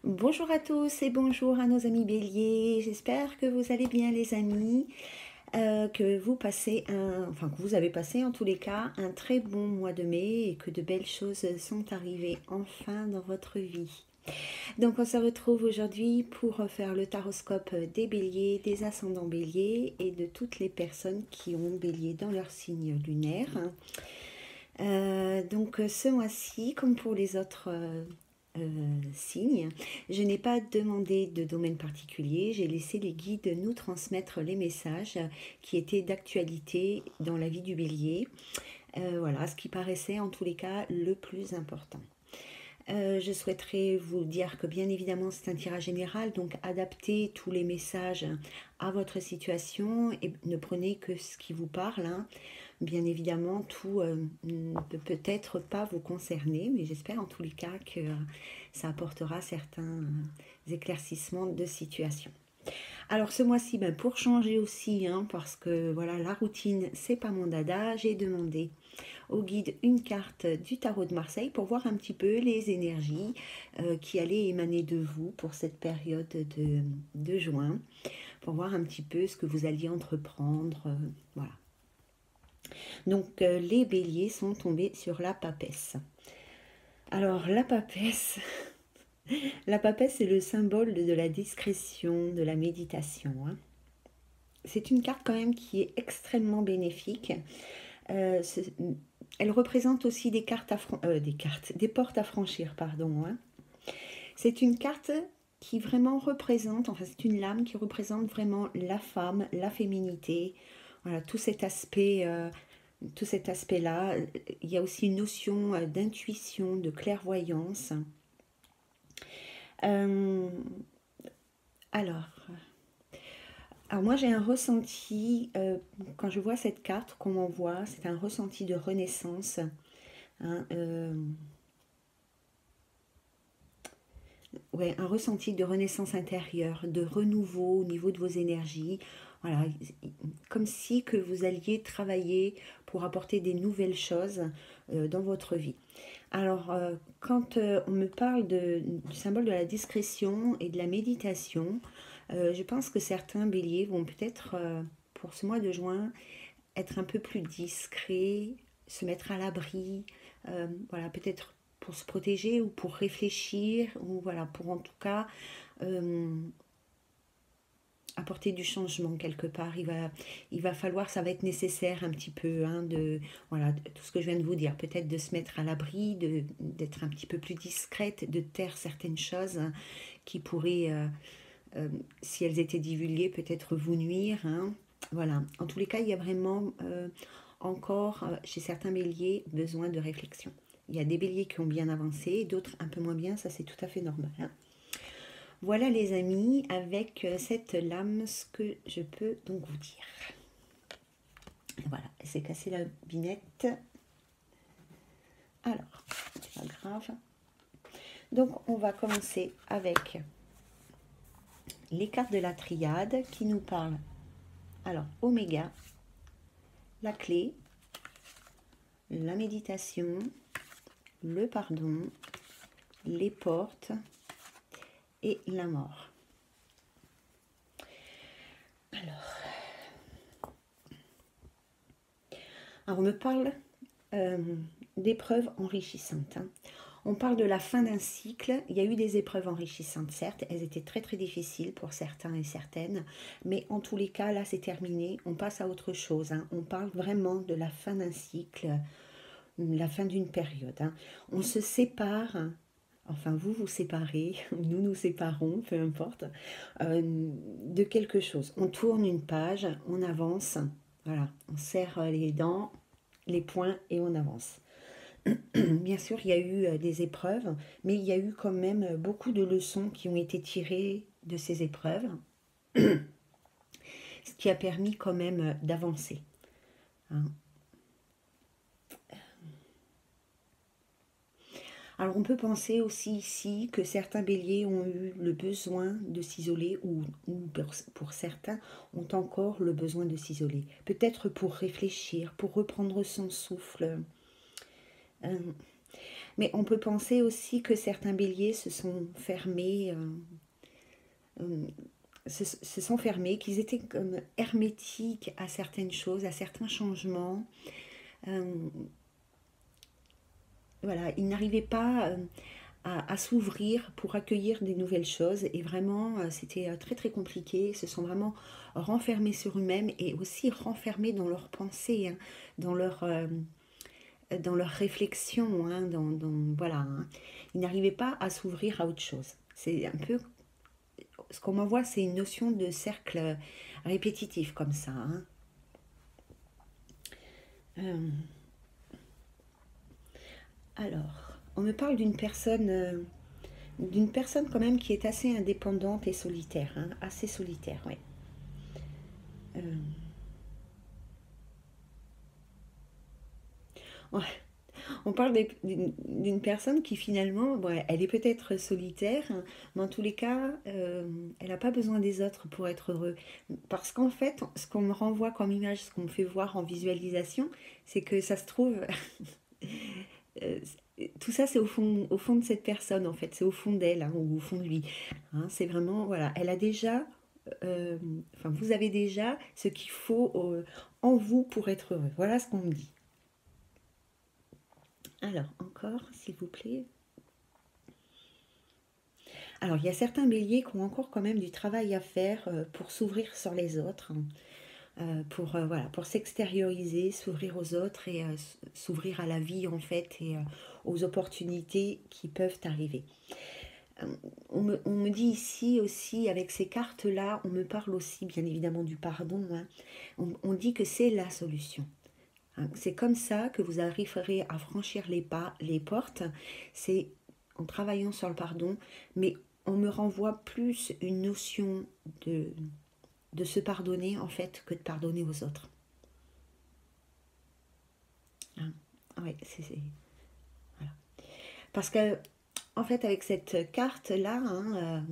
Bonjour à tous et bonjour à nos amis béliers. J'espère que vous allez bien les amis, que vous avez passé en tous les cas un très bon mois de mai et que de belles choses sont arrivées enfin dans votre vie. Donc on se retrouve aujourd'hui pour faire le taroscope des béliers, des ascendants béliers et de toutes les personnes qui ont bélier dans leur signe lunaire. Donc ce mois-ci, comme pour les autres signes, je n'ai pas demandé de domaine particulier, j'ai laissé les guides nous transmettre les messages qui étaient d'actualité dans la vie du bélier. Voilà, ce qui paraissait en tous les cas le plus important. Je souhaiterais vous dire que bien évidemment c'est un tirage général, donc adaptez tous les messages à votre situation et ne prenez que ce qui vous parle. Bien évidemment, tout ne peut peut-être pas vous concerner, mais j'espère en tous les cas que ça apportera certains éclaircissements de situation. Alors ce mois-ci, pour changer aussi, parce que voilà, la routine, c'est pas mon dada, j'ai demandé au guide une carte du tarot de Marseille pour voir un petit peu les énergies qui allaient émaner de vous pour cette période de juin, pour voir un petit peu ce que vous alliez entreprendre, voilà. Donc les béliers sont tombés sur la papesse. Alors la papesse, la papesse c'est le symbole de la discrétion, de la méditation. C'est une carte quand même qui est extrêmement bénéfique. Elle représente aussi des portes à franchir, pardon. C'est une carte qui vraiment représente, enfin c'est une lame qui représente vraiment la femme, la féminité, voilà, tout cet aspect-là. Il y a aussi une notion d'intuition, de clairvoyance. Euh, alors, alors moi j'ai un ressenti, quand je vois cette carte qu'on m'envoie, c'est un ressenti de renaissance. Ouais, un ressenti de renaissance intérieure, de renouveau au niveau de vos énergies. Voilà, comme si que vous alliez travailler pour apporter des nouvelles choses dans votre vie. Alors, quand on me parle du symbole de la discrétion et de la méditation, je pense que certains béliers vont peut-être, pour ce mois de juin, être un peu plus discrets, se mettre à l'abri, voilà, peut-être pour se protéger ou pour réfléchir, ou voilà, pour en tout cas apporter du changement quelque part. Il va falloir, ça va être nécessaire un petit peu, voilà, tout ce que je viens de vous dire, peut-être de se mettre à l'abri, d'être un petit peu plus discrète, de taire certaines choses qui pourraient, si elles étaient divulguées, peut-être vous nuire. Voilà, en tous les cas, il y a vraiment encore, chez certains béliers, besoin de réflexion. Il y a des béliers qui ont bien avancé, d'autres un peu moins bien, ça c'est tout à fait normal. Voilà les amis, avec cette lame, ce que je peux donc vous dire. Voilà, elle s'est cassée la binette. Alors, c'est pas grave. Donc on va commencer avec les cartes de la triade qui nous parlent. Alors, Oméga, la clé, la méditation, le pardon, les portes et la mort. Alors on me parle d'épreuves enrichissantes. On parle de la fin d'un cycle. Il y a eu des épreuves enrichissantes, certes. Elles étaient très très difficiles pour certains et certaines. Mais en tous les cas, là c'est terminé. On passe à autre chose. On parle vraiment de la fin d'un cycle, la fin d'une période. On se sépare. Enfin, vous vous séparez, nous nous séparons, peu importe, de quelque chose. On tourne une page, on avance, voilà, on serre les dents, les poings et on avance. Bien sûr, il y a eu des épreuves, mais il y a eu quand même beaucoup de leçons qui ont été tirées de ces épreuves, ce qui a permis quand même d'avancer. Alors on peut penser aussi ici que certains béliers ont eu le besoin de s'isoler ou pour certains ont encore le besoin de s'isoler. Peut-être pour réfléchir, pour reprendre son souffle. Mais on peut penser aussi que certains béliers se sont fermés, se sont fermés, qu'ils étaient comme hermétiques à certaines choses, à certains changements. Euh, voilà, ils n'arrivaient pas à s'ouvrir pour accueillir des nouvelles choses. Et vraiment, c'était très très compliqué. Ils se sont vraiment renfermés sur eux-mêmes et aussi renfermés dans leurs pensées, hein, dans dans leur réflexion. Hein, voilà, hein. Ils n'arrivaient pas à s'ouvrir à autre chose. C'est un peu ce qu'on m'envoie, c'est une notion de cercle répétitif comme ça. Hein. Euh, alors, on me parle d'une personne quand même qui est assez indépendante et solitaire, hein, assez solitaire, oui. Euh, ouais. On parle d'une personne qui finalement, bon, elle est peut-être solitaire, hein, mais en tous les cas, elle n'a pas besoin des autres pour être heureux. Parce qu'en fait, ce qu'on me renvoie comme image, ce qu'on me fait voir en visualisation, c'est que ça se trouve, euh, tout ça c'est au fond de cette personne en fait, c'est au fond d'elle, hein, ou au fond de lui. Hein, c'est vraiment, voilà, elle a déjà, euh, enfin vous avez déjà ce qu'il faut en vous pour être heureux. Voilà ce qu'on me dit. Alors, encore, s'il vous plaît. Alors, il y a certains béliers qui ont encore quand même du travail à faire pour s'ouvrir sur les autres, hein, voilà, pour s'extérioriser, s'ouvrir aux autres et s'ouvrir à la vie en fait et aux opportunités qui peuvent arriver. On me dit ici aussi, avec ces cartes-là, on me parle aussi bien évidemment du pardon. Hein. On dit que c'est la solution. Hein. C'est comme ça que vous arriverez à franchir les pas, les portes. C'est en travaillant sur le pardon, mais on me renvoie plus une notion de se pardonner en fait que de pardonner aux autres. Hein. Ouais, voilà. Parce que en fait avec cette carte là, hein,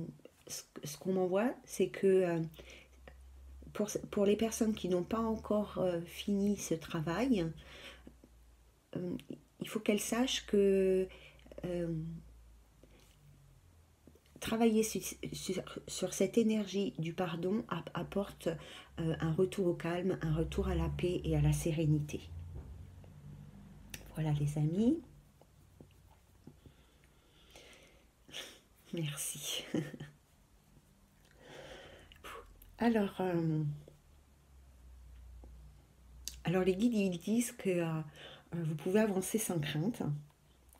ce qu'on m'envoie, c'est que pour les personnes qui n'ont pas encore fini ce travail, euh, il faut qu'elles sachent que euh, travailler sur cette énergie du pardon apporte un retour au calme, un retour à la paix et à la sérénité. Voilà les amis. Merci. Alors, alors les guides ils disent que vous pouvez avancer sans crainte.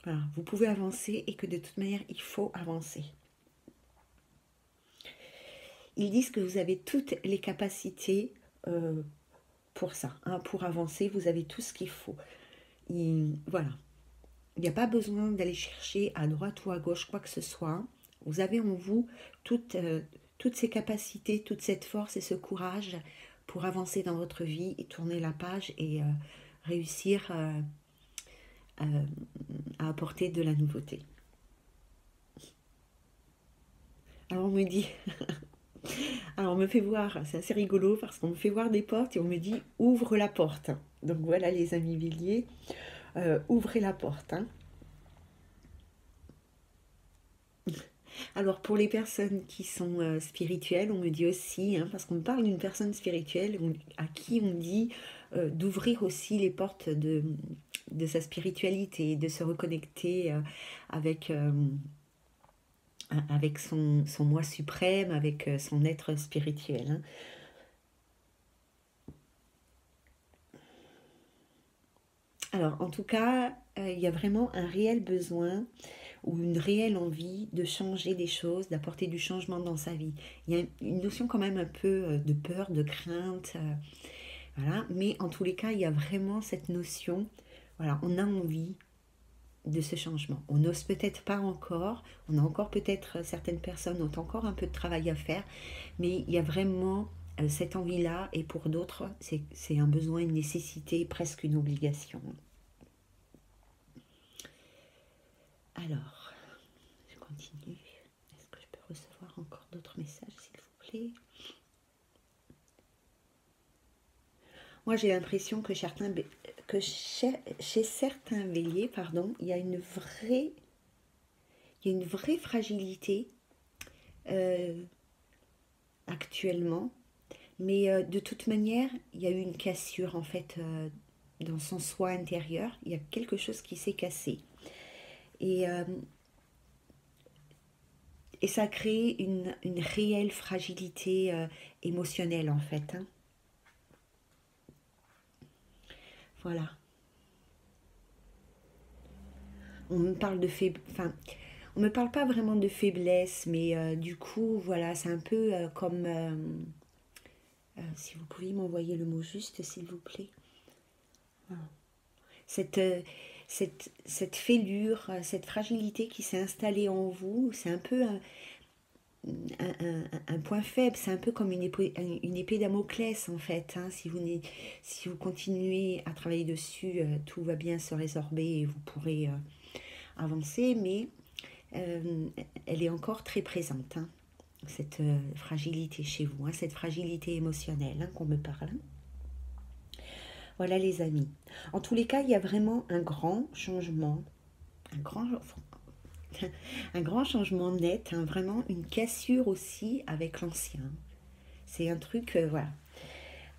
Voilà, vous pouvez avancer et que de toute manière il faut avancer. Ils disent que vous avez toutes les capacités pour ça, hein, pour avancer, vous avez tout ce qu'il faut. Voilà, il n'y a pas besoin d'aller chercher à droite ou à gauche quoi que ce soit. Vous avez en vous toutes ces capacités, toute cette force et ce courage pour avancer dans votre vie et tourner la page et réussir à apporter de la nouveauté. Alors on me dit, alors on me fait voir, c'est assez rigolo parce qu'on me fait voir des portes et on me dit ouvre la porte. Donc voilà les amis béliers, ouvrez la porte. Hein. Alors pour les personnes qui sont spirituelles, on me dit aussi, hein, parce qu'on me parle d'une personne spirituelle à qui on dit d'ouvrir aussi les portes de sa spiritualité, de se reconnecter avec, avec son moi suprême, avec son être spirituel. Hein. Alors en tout cas, il y a vraiment un réel besoin ou une réelle envie de changer des choses, d'apporter du changement dans sa vie. Il y a une notion quand même un peu de peur, de crainte, voilà. Mais en tous les cas, il y a vraiment cette notion, voilà, on a envie de ce changement. On n'ose peut-être pas encore, on a encore peut-être, certaines personnes ont encore un peu de travail à faire, mais il y a vraiment cette envie-là, et pour d'autres, c'est un besoin, une nécessité, presque une obligation. Alors, je continue. Est-ce que je peux recevoir encore d'autres messages, s'il vous plaît? Moi, j'ai l'impression que que chez certains béliers, pardon, il y a une vraie fragilité actuellement. Mais de toute manière, il y a eu une cassure en fait dans son soi intérieur. Il y a quelque chose qui s'est cassé. Et, euh, et ça a créé une réelle fragilité émotionnelle en fait. Hein. Voilà. On me parle de enfin, on me parle pas vraiment de faiblesse, mais du coup, voilà, c'est un peu comme si vous pouviez m'envoyer le mot juste, s'il vous plaît. Voilà. Cette, cette fêlure, cette fragilité qui s'est installée en vous, c'est un peu un point faible, c'est un peu comme une épée Damoclès en fait. Hein. Si vous continuez à travailler dessus, tout va bien se résorber et vous pourrez avancer, mais elle est encore très présente, hein, cette fragilité chez vous, hein, cette fragilité émotionnelle hein, qu'on me parle. Voilà les amis. En tous les cas, il y a vraiment un grand changement, un grand, un grand changement net, hein, vraiment une cassure aussi avec l'ancien. C'est un truc, voilà.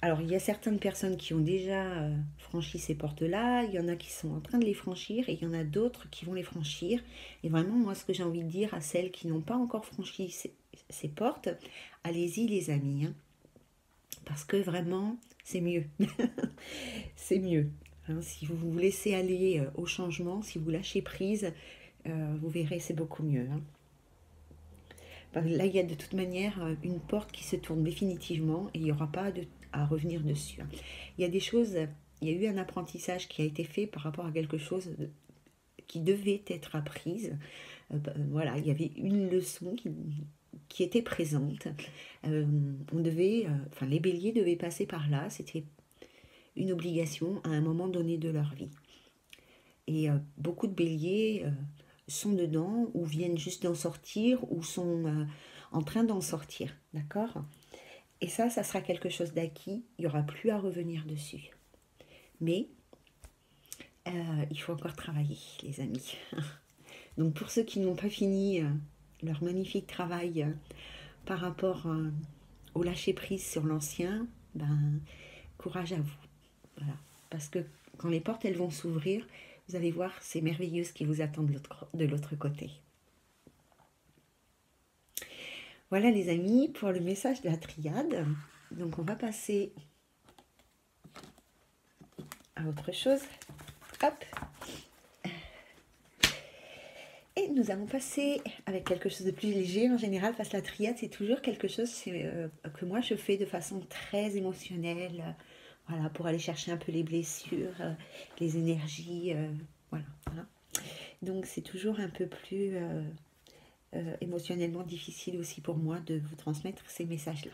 Alors, il y a certaines personnes qui ont déjà franchi ces portes-là, il y en a qui sont en train de les franchir et il y en a d'autres qui vont les franchir. Et vraiment, moi, ce que j'ai envie de dire à celles qui n'ont pas encore franchi ces portes, allez-y les amis, hein, parce que vraiment, c'est mieux. C'est mieux. Hein, si vous vous laissez aller au changement, si vous lâchez prise, vous verrez, c'est beaucoup mieux. Hein. Là, il y a de toute manière une porte qui se tourne définitivement et il n'y aura pas à revenir dessus. Hein. Il y a des choses, il y a eu un apprentissage qui a été fait par rapport à quelque chose qui devait être apprise. Voilà, il y avait une leçon qui était présente. On devait, enfin, les béliers devaient passer par là. C'était une obligation à un moment donné de leur vie. Et beaucoup de béliers sont dedans ou viennent juste d'en sortir ou sont en train d'en sortir, d'accord? Et ça sera quelque chose d'acquis, il n'y aura plus à revenir dessus. Mais il faut encore travailler, les amis. Donc pour ceux qui n'ont pas fini leur magnifique travail par rapport au lâcher-prise sur l'ancien, ben, courage à vous. Voilà. Parce que quand les portes elles vont s'ouvrir, vous allez voir, c'est merveilleux ce qui vous attend de l'autre côté. Voilà les amis pour le message de la triade. Donc on va passer à autre chose. Hop. Et nous allons passer avec quelque chose de plus léger en général, parce que la triade c'est toujours quelque chose que moi je fais de façon très émotionnelle. Voilà, pour aller chercher un peu les blessures, les énergies, voilà. Donc c'est toujours un peu plus émotionnellement difficile aussi pour moi de vous transmettre ces messages-là.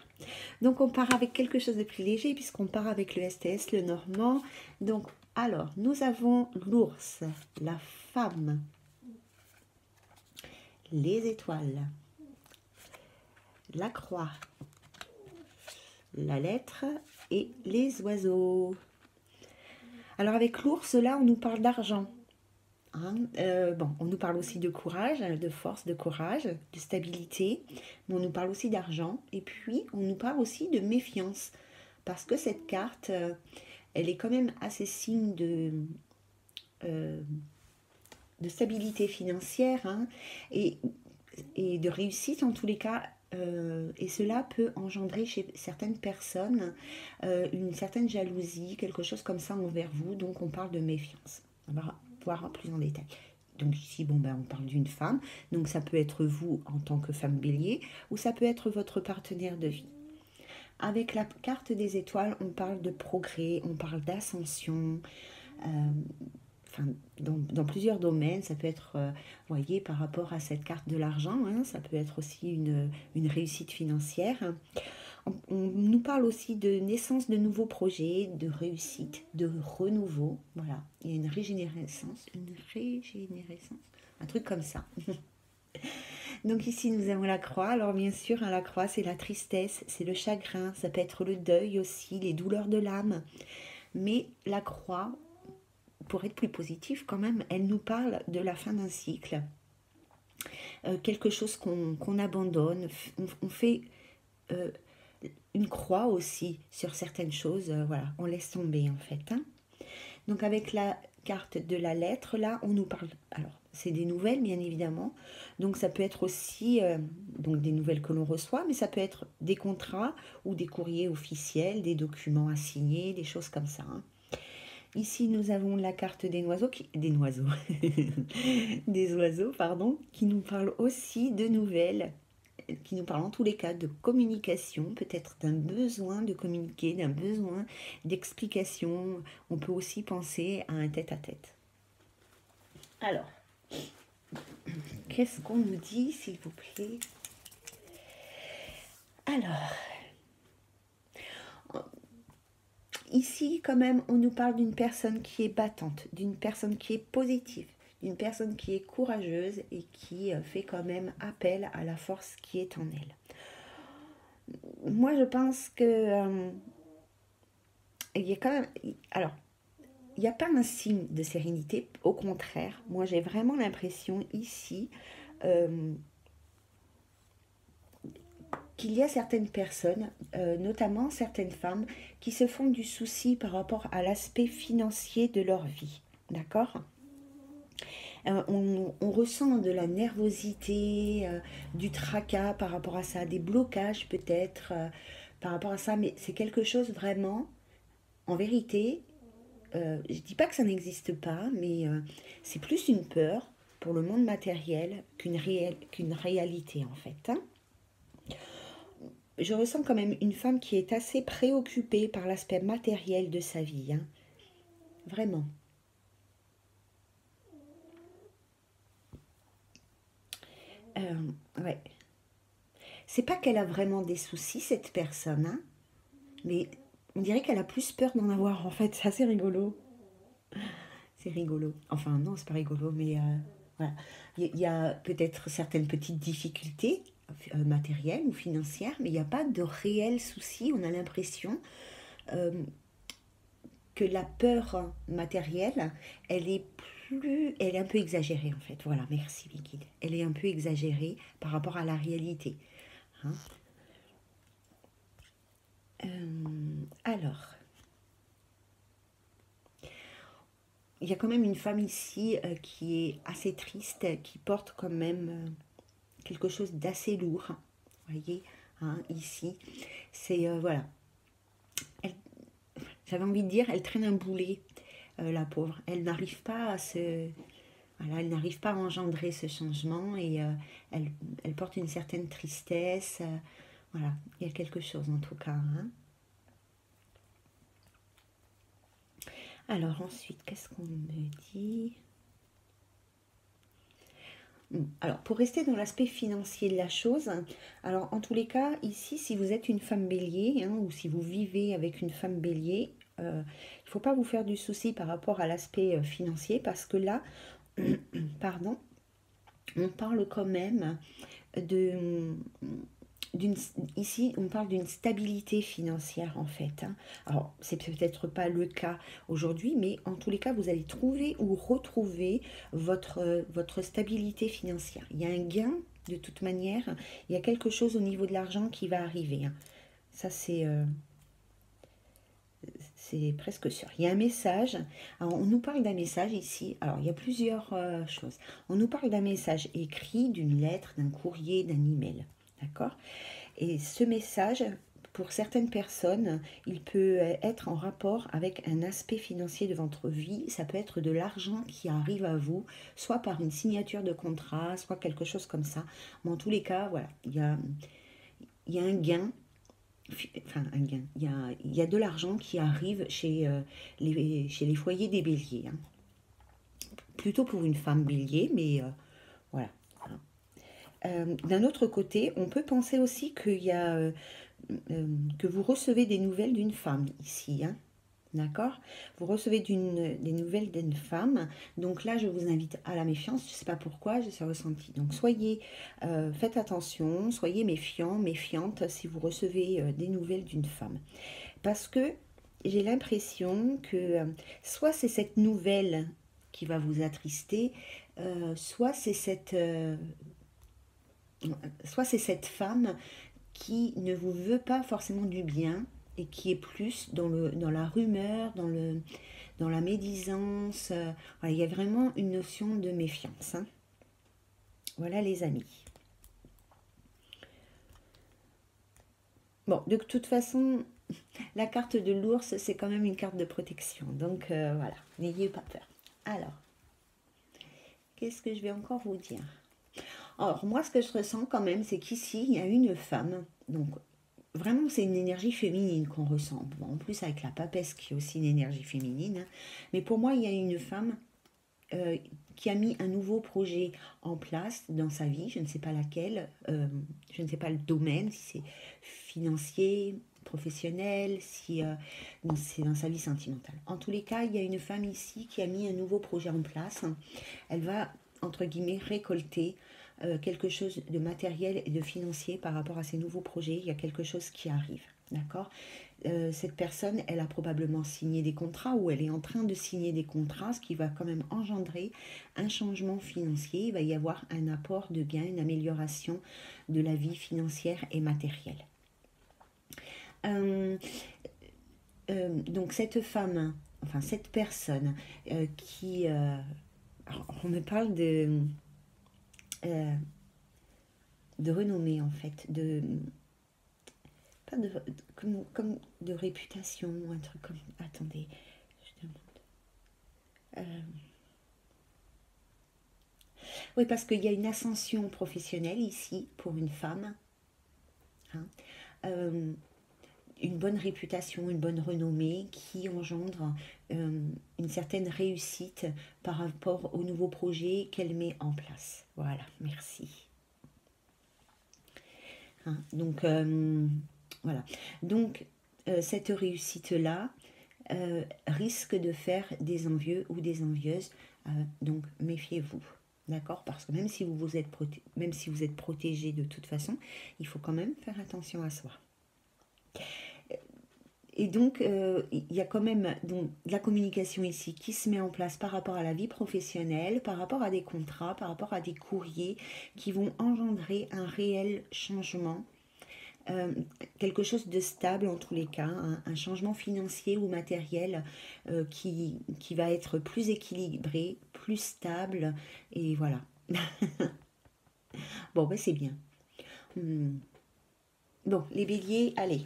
Donc on part avec quelque chose de plus léger puisqu'on part avec le STS, le normand. Donc alors, nous avons l'ours, la femme, les étoiles, la croix, la lettre et les oiseaux. Alors avec l'ours, là, on nous parle d'argent. Hein, bon, on nous parle aussi de courage, de force, de courage, de stabilité, mais on nous parle aussi d'argent, et puis on nous parle aussi de méfiance, parce que cette carte, elle est quand même assez signe de stabilité financière hein, et de réussite en tous les cas, et cela peut engendrer chez certaines personnes une certaine jalousie, quelque chose comme ça envers vous, donc on parle de méfiance. On va voir plus en détail. Donc ici, bon, ben, on parle d'une femme, donc ça peut être vous en tant que femme bélier, ou ça peut être votre partenaire de vie. Avec la carte des étoiles, on parle de progrès, on parle d'ascension, enfin, dans plusieurs domaines. Ça peut être, voyez, par rapport à cette carte de l'argent, hein, ça peut être aussi une réussite financière. On nous parle aussi de naissance de nouveaux projets, de réussite, de renouveau. Voilà, il y a une régénérescence, un truc comme ça. Donc ici, nous avons la croix. Alors bien sûr, hein, la croix, c'est la tristesse, c'est le chagrin, ça peut être le deuil aussi, les douleurs de l'âme. Mais la croix, pour être plus positif quand même, elle nous parle de la fin d'un cycle, quelque chose qu'on abandonne, on fait une croix aussi sur certaines choses, voilà, on laisse tomber en fait, hein. Donc avec la carte de la lettre, là, on nous parle, alors c'est des nouvelles bien évidemment, donc ça peut être aussi donc des nouvelles que l'on reçoit, mais ça peut être des contrats ou des courriers officiels, des documents à signer, des choses comme ça, hein. Ici, nous avons la carte des oiseaux, des oiseaux, pardon, qui nous parlent aussi de nouvelles, qui nous parlent en tous les cas de communication, peut-être d'un besoin de communiquer, d'un besoin d'explication. On peut aussi penser à un tête-à-tête. Alors, qu'est-ce qu'on nous dit, s'il vous plaît? Alors, ici, quand même, on nous parle d'une personne qui est battante, d'une personne qui est positive, d'une personne qui est courageuse et qui fait quand même appel à la force qui est en elle. Moi, je pense que il y a quand même... Alors, il n'y a pas un signe de sérénité, au contraire. Moi, j'ai vraiment l'impression ici qu'il y a certaines personnes, notamment certaines femmes, qui se font du souci par rapport à l'aspect financier de leur vie. D'accord? On ressent de la nervosité, du tracas par rapport à ça, des blocages peut-être par rapport à ça, mais c'est quelque chose vraiment, en vérité, je ne dis pas que ça n'existe pas, mais c'est plus une peur pour le monde matériel qu'une réalité en fait, hein. Je ressens quand même une femme qui est assez préoccupée par l'aspect matériel de sa vie, hein. Vraiment. Ouais. C'est pas qu'elle a vraiment des soucis, cette personne, hein, mais on dirait qu'elle a plus peur d'en avoir en fait. C'est assez rigolo. C'est rigolo. Enfin, non, c'est pas rigolo, mais voilà. Il y a peut-être certaines petites difficultés matérielles ou financières, mais il n'y a pas de réels soucis. On a l'impression euh, que la peur matérielle, elle est un peu exagérée en fait. Voilà, merci Vicky. Elle est un peu exagérée par rapport à la réalité, hein. Alors, il y a quand même une femme ici qui est assez triste, qui porte quand même quelque chose d'assez lourd. Vous voyez, hein, ici, c'est voilà. Elle- J'avais envie de dire, elle traîne un boulet, la pauvre. Elle n'arrive pas à se, voilà, elle n'arrive pas à engendrer ce changement et elle, elle porte une certaine tristesse. Voilà, il y a quelque chose en tout cas, hein. Alors ensuite, qu'est-ce qu'on me dit? Alors, pour rester dans l'aspect financier de la chose, alors en tous les cas, ici, si vous êtes une femme bélier, hein, ou si vous vivez avec une femme bélier, il ne faut pas vous faire du souci par rapport à l'aspect financier, parce que là, pardon, on parle quand même de, d'une, ici, on parle d'une stabilité financière en fait, hein. Alors, c'est peut-être pas le cas aujourd'hui, mais en tous les cas, vous allez trouver ou retrouver votre stabilité financière. Il y a un gain de toute manière, il y a quelque chose au niveau de l'argent qui va arriver, hein. Ça, c'est presque sûr. Il y a un message. Alors, on nous parle d'un message ici. Alors, il y a plusieurs choses. On nous parle d'un message écrit, d'une lettre, d'un courrier, d'un email. D'accord? Et ce message, pour certaines personnes, il peut être en rapport avec un aspect financier de votre vie. Ça peut être de l'argent qui arrive à vous, soit par une signature de contrat, soit quelque chose comme ça. Mais en tous les cas, voilà, il y a un gain. Enfin, un gain. Il y a de l'argent qui arrive chez les foyers des béliers, hein. Plutôt pour une femme bélier, mais voilà. D'un autre côté, on peut penser aussi qu'il y a que vous recevez des nouvelles d'une femme ici, hein. D'accord? Vous recevez des nouvelles d'une femme. Donc là, je vous invite à la méfiance. Je ne sais pas pourquoi, j'ai ce ressenti. Donc faites attention, soyez méfiants, méfiantes si vous recevez des nouvelles d'une femme. Parce que j'ai l'impression que soit c'est cette nouvelle qui va vous attrister, soit c'est soit c'est cette femme qui ne vous veut pas forcément du bien et qui est plus dans la rumeur, dans la médisance. Voilà, il y a vraiment une notion de méfiance, hein. Voilà les amis. Bon, de toute façon, la carte de l'ours, c'est quand même une carte de protection. Donc voilà, n'ayez pas peur. Alors, qu'est-ce que je vais encore vous dire? Alors, moi, ce que je ressens quand même, c'est qu'ici, il y a une femme. Donc, vraiment, c'est une énergie féminine qu'on ressent. Bon, en plus, avec la papesse, qui est aussi une énergie féminine, hein. Mais pour moi, il y a une femme euh, qui a mis un nouveau projet en place dans sa vie. Je ne sais pas laquelle. Je ne sais pas le domaine, si c'est financier, professionnel, si c'est dans sa vie sentimentale. En tous les cas, il y a une femme ici qui a mis un nouveau projet en place. Elle va, entre guillemets, récolter quelque chose de matériel et de financier par rapport à ces nouveaux projets. Il y a quelque chose qui arrive. D'accord. Cette personne, elle a probablement signé des contrats ou elle est en train de signer des contrats, ce qui va quand même engendrer un changement financier. Il va y avoir un apport de gain, une amélioration de la vie financière et matérielle. Euh, donc cette femme, enfin cette personne qui... on me parle euh, de renommée en fait, pas de, comme de réputation, un truc comme... Attendez, je demande. Euh, oui, parce qu'il y a une ascension professionnelle ici pour une femme, hein. Euh, une bonne réputation, une bonne renommée qui engendre une certaine réussite par rapport au nouveau projet qu'elle met en place. Voilà, merci. Hein, donc, voilà. Donc, cette réussite-là risque de faire des envieux ou des envieuses. Donc, méfiez-vous. D'accord. Parce que même si même si vous êtes protégé de toute façon, il faut quand même faire attention à soi. Et donc, il y a quand même donc, de la communication ici qui se met en place par rapport à la vie professionnelle, par rapport à des contrats, par rapport à des courriers qui vont engendrer un réel changement, euh, quelque chose de stable en tous les cas, un changement financier ou matériel qui va être plus équilibré, plus stable, et voilà. Bon, ben c'est bien. Hmm. Bon, les béliers, allez,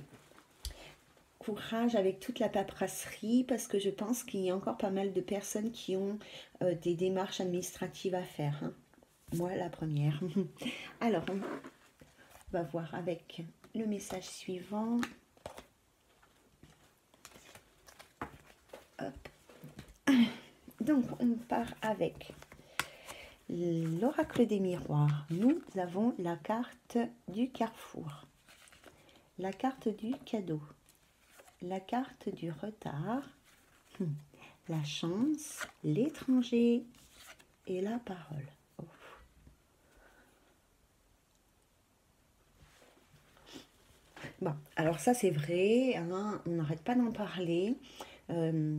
courage avec toute la paperasserie parce que je pense qu'il y a encore pas mal de personnes qui ont des démarches administratives à faire, hein. Moi, la première. Alors, on va voir avec le message suivant. Hop. Donc, on part avec l'oracle des miroirs. Nous avons la carte du carrefour, la carte du cadeau, la carte du retard, la chance, l'étranger et la parole. Oh. Bon, alors ça c'est vrai, hein, on n'arrête pas d'en parler. Euh,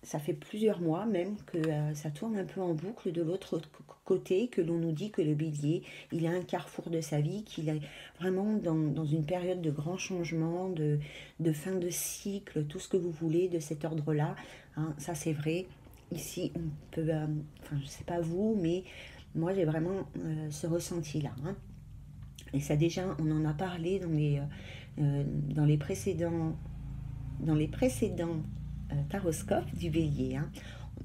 Ça fait plusieurs mois même que ça tourne un peu en boucle de l'autre côté, que l'on nous dit que le bélier, il a un carrefour de sa vie, qu'il est vraiment dans une période de grand changement, de fin de cycle, tout ce que vous voulez de cet ordre-là, hein. Ça c'est vrai. Ici, on peut, enfin je ne sais pas vous, mais moi j'ai vraiment ce ressenti-là, hein. Et ça déjà, on en a parlé dans les précédents taroscope du bélier, hein.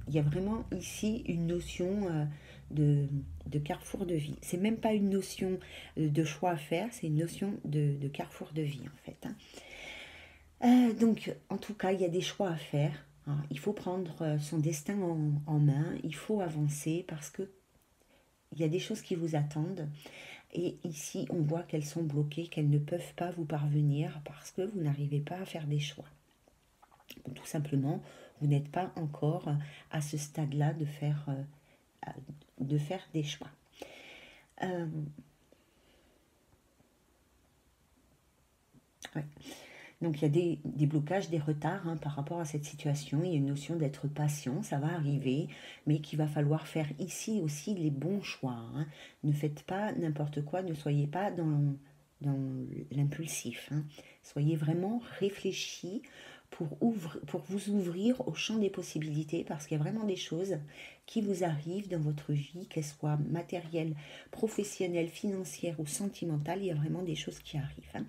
Il y a vraiment ici une notion de carrefour de vie. C'est même pas une notion de choix à faire, c'est une notion de carrefour de vie en fait, hein. Donc en tout cas, il y a des choix à faire, hein. Il faut prendre son destin en main, il faut avancer parce que il y a des choses qui vous attendent. Et ici, on voit qu'elles sont bloquées, qu'elles ne peuvent pas vous parvenir parce que vous n'arrivez pas à faire des choix. Tout simplement, vous n'êtes pas encore à ce stade-là de faire des choix. Ouais. Donc il y a des blocages, des retards par rapport à cette situation. Il y a une notion d'être patient, ça va arriver, mais qu'il va falloir faire ici aussi les bons choix. Ne faites pas n'importe quoi, ne soyez pas dans l'impulsif. Soyez vraiment réfléchis pour vous ouvrir au champ des possibilités, parce qu'il y a vraiment des choses qui vous arrivent dans votre vie, qu'elles soient matérielles, professionnelles, financières ou sentimentales. Il y a vraiment des choses qui arrivent.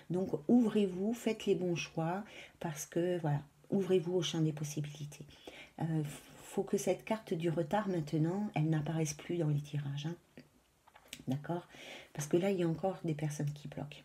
Donc ouvrez-vous, faites les bons choix, parce que voilà, ouvrez-vous au champ des possibilités. Faut que cette carte du retard maintenant, elle n'apparaisse plus dans les tirages. D'accord? Parce que là, il y a encore des personnes qui bloquent.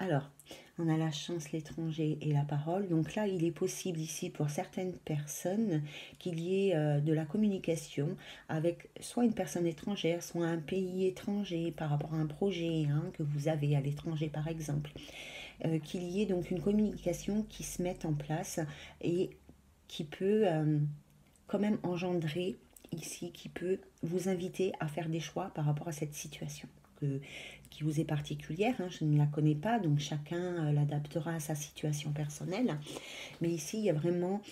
Alors, on a la chance, l'étranger et la parole. Donc là, il est possible ici pour certaines personnes qu'il y ait de la communication avec soit une personne étrangère, soit un pays étranger par rapport à un projet que vous avez à l'étranger par exemple. Qu'il y ait donc une communication qui se mette en place et qui peut quand même engendrer ici, qui peut vous inviter à faire des choix par rapport à cette situation qui vous est particulière. Je ne la connais pas, donc chacun l'adaptera à sa situation personnelle. Mais ici, il y a vraiment,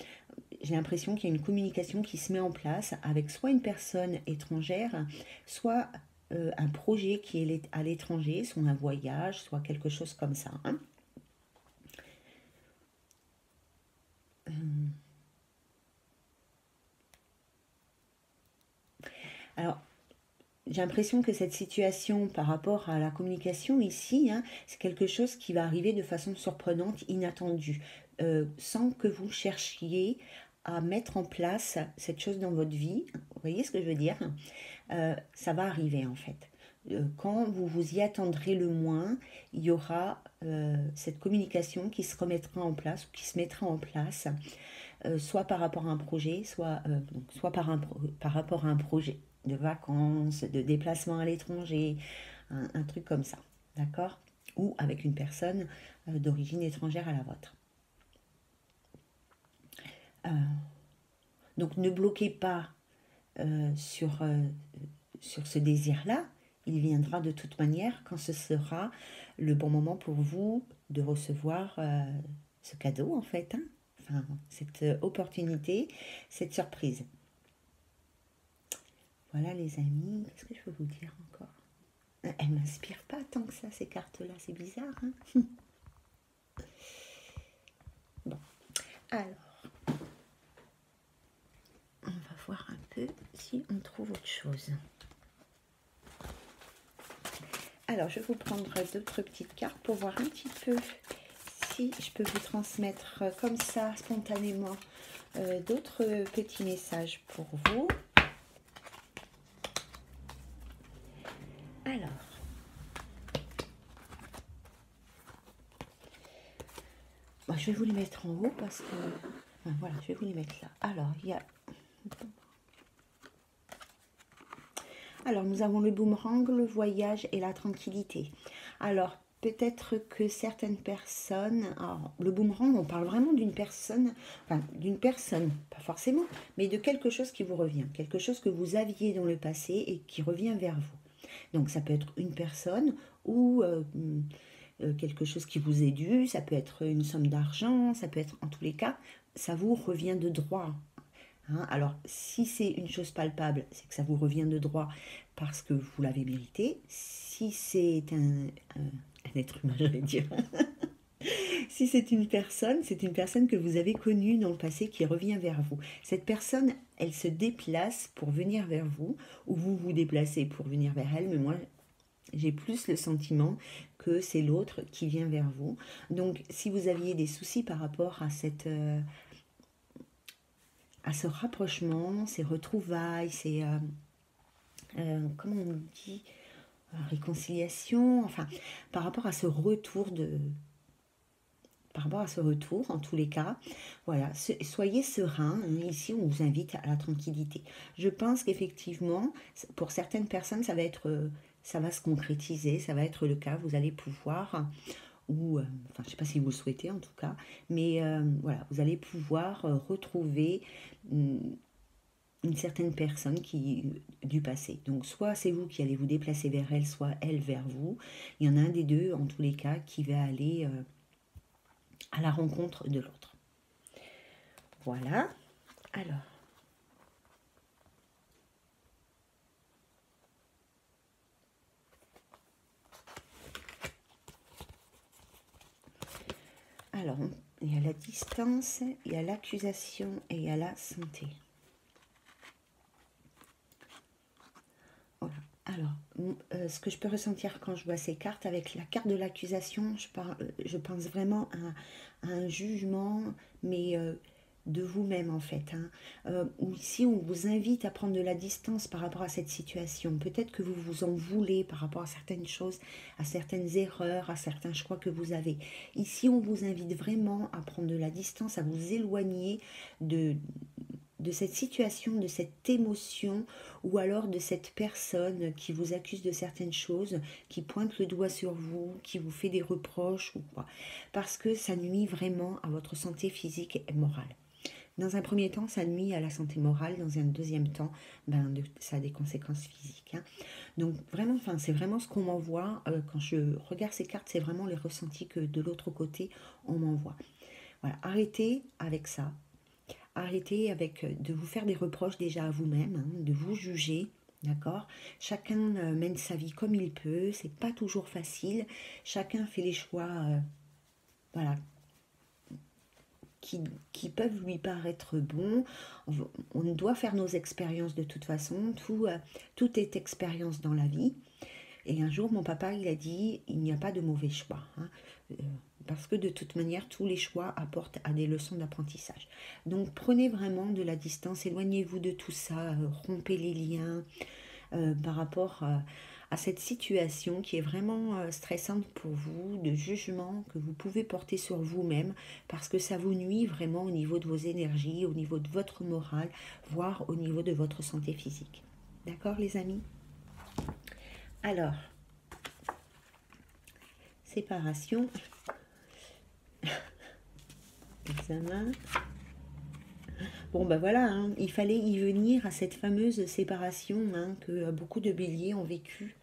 j'ai l'impression qu'il y a une communication qui se met en place avec soit une personne étrangère, soit un projet qui est à l'étranger, soit un voyage, soit quelque chose comme ça. Alors, j'ai l'impression que cette situation par rapport à la communication ici, c'est quelque chose qui va arriver de façon surprenante, inattendue, sans que vous cherchiez à mettre en place cette chose dans votre vie. Vous voyez ce que je veux dire? Ça va arriver en fait. Quand vous vous y attendrez le moins, il y aura cette communication qui se remettra en place ou qui se mettra en place, soit par rapport à un projet, soit par rapport à un projet de vacances, de déplacement à l'étranger, un truc comme ça, d'accord? Ou avec une personne d'origine étrangère à la vôtre. Donc ne bloquez pas sur ce désir-là. Il viendra de toute manière quand ce sera le bon moment pour vous de recevoir ce cadeau en fait, enfin, cette opportunité, cette surprise. Voilà les amis, qu'est-ce que je peux vous dire encore? Elles ne m'inspirent pas tant que ça, ces cartes-là, c'est bizarre. Bon, alors, on va voir un peu si on trouve autre chose. Alors, je vais vous prendre d'autres petites cartes pour voir un petit peu si je peux vous transmettre comme ça, spontanément, d'autres petits messages pour vous. Alors, je vais vous les mettre en haut parce que... Enfin, voilà, je vais vous les mettre là. Alors, il y a... Alors, nous avons le boomerang, le voyage et la tranquillité. Alors, peut-être que certaines personnes... Alors, le boomerang, on parle vraiment d'une personne, enfin, pas forcément, mais de quelque chose qui vous revient. Quelque chose que vous aviez dans le passé et qui revient vers vous. Donc, ça peut être une personne ou... quelque chose qui vous est dû, ça peut être une somme d'argent, ça peut être en tous les cas, ça vous revient de droit. Alors, si c'est une chose palpable, c'est que ça vous revient de droit parce que vous l'avez mérité. Si c'est un être humain, j'allais dire, si c'est une personne que vous avez connue dans le passé qui revient vers vous. Cette personne, elle se déplace pour venir vers vous, ou vous vous déplacez pour venir vers elle, mais moi, j'ai plus le sentiment que c'est l'autre qui vient vers vous. Donc, si vous aviez des soucis par rapport à à ce rapprochement, ces retrouvailles, comment on dit, réconciliation, enfin, par rapport à ce retour en tous les cas, voilà, soyez serein. Ici, on vous invite à la tranquillité. Je pense qu'effectivement, pour certaines personnes, ça va se concrétiser, ça va être le cas. Vous allez pouvoir, ou, enfin, je ne sais pas si vous le souhaitez en tout cas, mais voilà, vous allez pouvoir retrouver une certaine personne du passé. Donc soit c'est vous qui allez vous déplacer vers elle, soit elle vers vous. Il y en a un des deux, en tous les cas, qui va aller à la rencontre de l'autre. Voilà. Alors, il y a la distance, il y a l'accusation et il y a la santé. Voilà. Alors, ce que je peux ressentir quand je vois ces cartes, avec la carte de l'accusation, je pense vraiment à un jugement, mais de vous-même en fait. Où ici, on vous invite à prendre de la distance par rapport à cette situation. Peut-être que vous vous en voulez par rapport à certaines choses, à certaines erreurs, à certains choix que vous avez. Ici, on vous invite vraiment à prendre de la distance, à vous éloigner de cette situation, de cette émotion, ou alors de cette personne qui vous accuse de certaines choses, qui pointe le doigt sur vous, qui vous fait des reproches ou quoi, parce que ça nuit vraiment à votre santé physique et morale. Dans un premier temps, ça nuit à la santé morale. Dans un deuxième temps, ça a des conséquences physiques. Donc vraiment, c'est vraiment ce qu'on m'envoie. Quand je regarde ces cartes, c'est vraiment les ressentis que de l'autre côté, on m'envoie. Voilà, arrêtez avec ça. Arrêtez de vous faire des reproches déjà à vous-même, de vous juger. D'accord. Chacun mène sa vie comme il peut. C'est pas toujours facile. Chacun fait les choix, voilà, qui peuvent lui paraître bons. On doit faire nos expériences de toute façon. Tout est expérience dans la vie. Et un jour, mon papa, il a dit, il n'y a pas de mauvais choix. Parce que de toute manière, tous les choix apportent à des leçons d'apprentissage. Donc, prenez vraiment de la distance, éloignez-vous de tout ça, rompez les liens par rapport à cette situation qui est vraiment stressante pour vous, de jugement que vous pouvez porter sur vous-même, parce que ça vous nuit vraiment au niveau de vos énergies, au niveau de votre morale, voire au niveau de votre santé physique. D'accord, les amis? Alors, séparation, examen. Bon, ben voilà, il fallait y venir à cette fameuse séparation que beaucoup de béliers ont vécu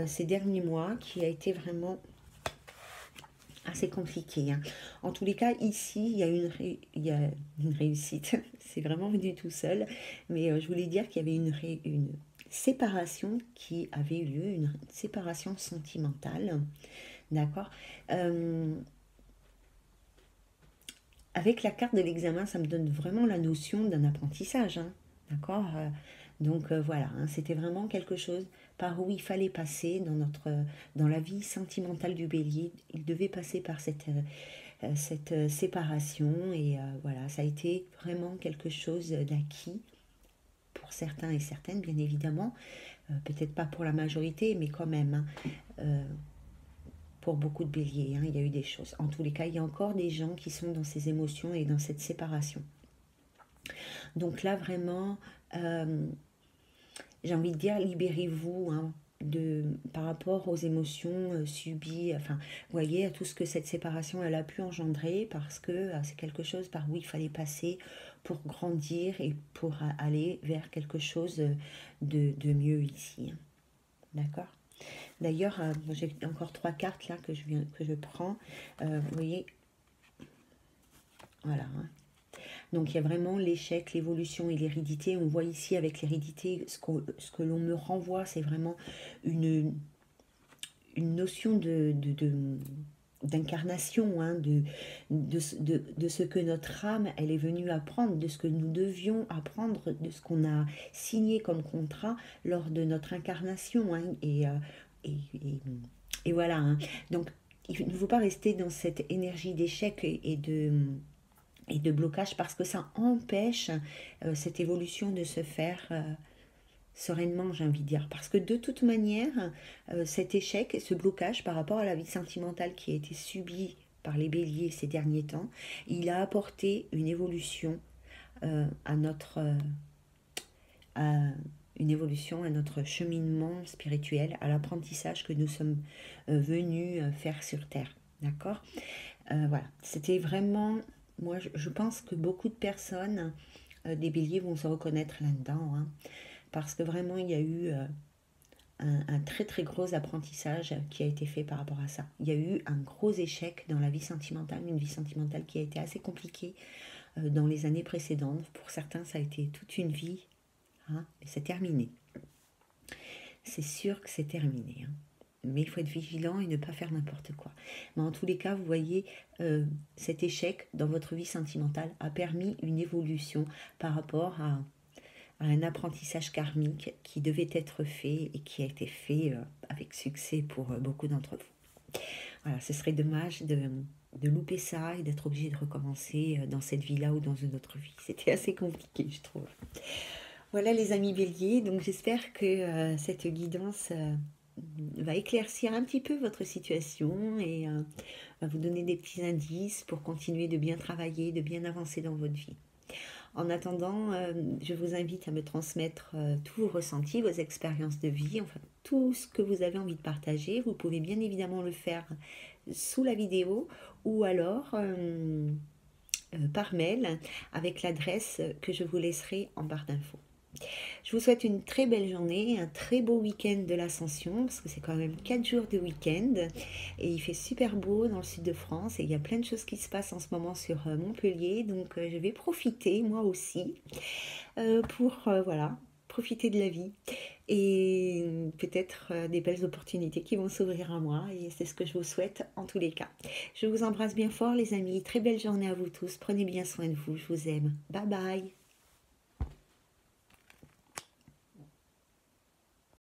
ces derniers mois, qui a été vraiment assez compliqué. En tous les cas, ici, il y a une réussite. C'est vraiment venu tout seul. Mais je voulais dire qu'il y avait une séparation qui avait eu lieu, une séparation sentimentale. D'accord. Avec la carte de l'examen, ça me donne vraiment la notion d'un apprentissage. D'accord. Donc voilà, c'était vraiment quelque chose par où il fallait passer dans la vie sentimentale du bélier. Il devait passer par cette séparation et voilà, ça a été vraiment quelque chose d'acquis pour certains et certaines, bien évidemment. Peut-être pas pour la majorité, mais quand même. Pour beaucoup de béliers, il y a eu des choses. En tous les cas, il y a encore des gens qui sont dans ces émotions et dans cette séparation. Donc là, vraiment, j'ai envie de dire, libérez-vous par rapport aux émotions subies, enfin, vous voyez, à tout ce que cette séparation elle a pu engendrer, parce que c'est quelque chose par où il fallait passer pour grandir et pour aller vers quelque chose de mieux ici. D'accord. D'ailleurs, j'ai encore 3 cartes là que je prends. Vous voyez, voilà. Donc il y a vraiment l'échec, l'évolution et l'hérédité. On voit ici avec l'hérédité, ce que l'on me renvoie, c'est vraiment une notion d'incarnation, de ce que notre âme, elle est venue apprendre, de ce que nous devions apprendre, de ce qu'on a signé comme contrat lors de notre incarnation. Et voilà. Donc, il ne faut pas rester dans cette énergie d'échec et de blocage, parce que ça empêche cette évolution de se faire sereinement, j'ai envie de dire. Parce que de toute manière, cet échec, ce blocage par rapport à la vie sentimentale qui a été subie par les béliers ces derniers temps, il a apporté une évolution à une évolution à notre cheminement spirituel, à l'apprentissage que nous sommes venus faire sur Terre. D'accord. Voilà. C'était vraiment... Moi, je pense que beaucoup de personnes des béliers vont se reconnaître là-dedans, hein, parce que vraiment, il y a eu un très très gros apprentissage qui a été fait par rapport à ça. Il y a eu un gros échec dans la vie sentimentale, une vie sentimentale qui a été assez compliquée dans les années précédentes. Pour certains, ça a été toute une vie, hein, et c'est terminé. C'est sûr que c'est terminé, hein. Mais il faut être vigilant et ne pas faire n'importe quoi. Mais en tous les cas, vous voyez, cet échec dans votre vie sentimentale a permis une évolution par rapport à un apprentissage karmique qui devait être fait et qui a été fait avec succès pour beaucoup d'entre vous. Voilà, ce serait dommage de louper ça et d'être obligé de recommencer dans cette vie-là ou dans une autre vie. C'était assez compliqué, je trouve. Voilà les amis béliers, donc j'espère que cette guidance va éclaircir un petit peu votre situation et va vous donner des petits indices pour continuer de bien travailler, de bien avancer dans votre vie. En attendant, je vous invite à me transmettre tous vos ressentis, vos expériences de vie, enfin tout ce que vous avez envie de partager. Vous pouvez bien évidemment le faire sous la vidéo ou alors par mail avec l'adresse que je vous laisserai en barre d'infos. Je vous souhaite une très belle journée, un très beau week-end de l'Ascension, parce que c'est quand même 4 jours de week-end, et il fait super beau dans le sud de France, et il y a plein de choses qui se passent en ce moment sur Montpellier, donc je vais profiter, moi aussi, pour, voilà, profiter de la vie, et peut-être des belles opportunités qui vont s'ouvrir à moi, et c'est ce que je vous souhaite en tous les cas. Je vous embrasse bien fort les amis, très belle journée à vous tous, prenez bien soin de vous, je vous aime, bye bye.